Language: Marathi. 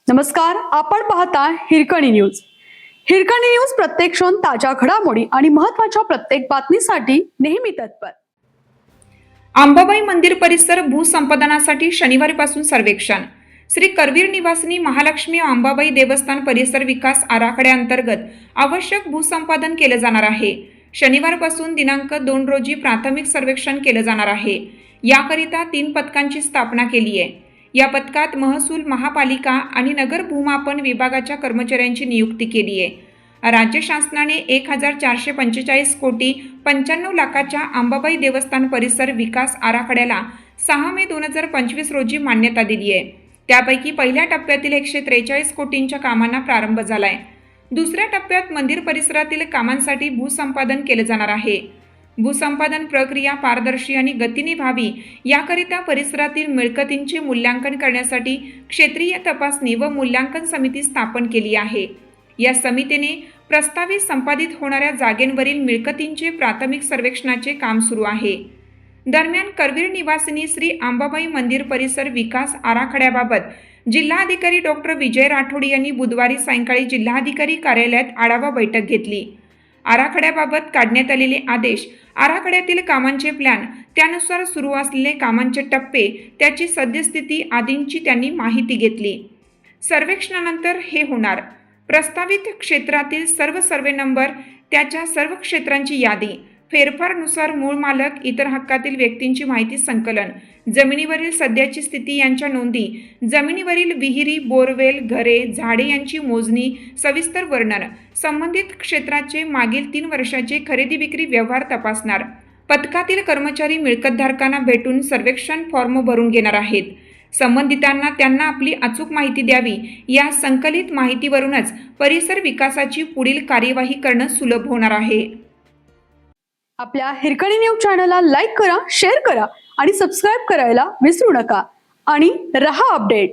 नमस्कार, आपण पाहता हिरकणी न्यूज. हिरकणी न्यूज प्रत्येक क्षण ताज्या घडामोडी आणि महत्त्वाच्या प्रत्येक बातमीसाठी नेहमी तत्पर. अंबाबाई मंदिर परिसर भूसंपादनासाठी शनिवारपासून सर्वेक्षण. श्री करवीर निवासिनी महालक्ष्मी अंबाबाई देवस्थान परिसर विकास आराखड्याअंतर्गत आवश्यक भूसंपादन केलं जाणार आहे. शनिवारपासून दिनांक 2 रोजी प्राथमिक सर्वेक्षण केलं जाणार आहे. याकरिता 3 पथकांची स्थापना केली आहे. या पथकात महसूल महापालिका आणि नगर भूमापन विभागाच्या कर्मचाऱ्यांची नियुक्ती केली आहे. राज्य शासनाने 1445 कोटी 95 लाखाच्या अंबाबाई देवस्थान परिसर विकास आराखड्याला 6 मे 2025 रोजी मान्यता दिली आहे. त्यापैकी पहिल्या टप्प्यातील 143 कोटींच्या कामांना प्रारंभ झालाय. दुसऱ्या टप्प्यात मंदिर परिसरातील कामांसाठी भूसंपादन केलं जाणार आहे. भूसंपादन प्रक्रिया पारदर्शी आणि गतीने व्हावी याकरिता परिसरातील मिळकतींचे मूल्यांकन करण्यासाठी क्षेत्रीय तपासणी व मूल्यांकन समिती स्थापन केली आहे. या समितीने प्रस्तावित संपादित होणाऱ्या जागेंवरील मिळकतींचे प्राथमिक सर्वेक्षणाचे काम सुरू आहे. दरम्यान करवीर निवासिनी श्री अंबाबाई मंदिर परिसर विकास आराखड्याबाबत जिल्हाधिकारी डॉक्टर विजय राठोड यांनी बुधवारी सायंकाळी जिल्हाधिकारी कार्यालयात आढावा बैठक घेतली. आराखड्याबाबत काढण्यात आलेले आदेश, आराखड्यातील कामांचे प्लॅन, त्यानुसार सुरू असलेले कामांचे टप्पे, त्याची सद्यस्थिती आदींची त्यांनी माहिती घेतली. सर्वेक्षणानंतर हे होणार: प्रस्तावित क्षेत्रातील सर्व सर्वे नंबर, त्याच्या सर्व क्षेत्रांची यादी, फेरफारनुसार मूळ मालक, इतर हक्कातील व्यक्तींची माहिती संकलन, जमिनीवरील सध्याची स्थिती यांच्या नोंदी, जमिनीवरील विहिरी, बोरवेल, घरे, झाडे यांची मोजणी, सविस्तर वर्णन, संबंधित क्षेत्राचे मागील 3 वर्षाचे खरेदी विक्री व्यवहार तपासणार. पथकातील कर्मचारी मिळकतधारकांना भेटून सर्वेक्षण फॉर्म भरून घेणार आहेत. संबंधितांना त्यांना आपली अचूक माहिती द्यावी. या संकलित माहितीवरूनच परिसर विकासाची पुढील कार्यवाही करणं सुलभ होणार आहे. आपल्या हिरकणी न्यूज चॅनलला लाईक करा, शेअर करा आणि सबस्क्राईब करायला विसरू नका. आणि रहा अपडेट.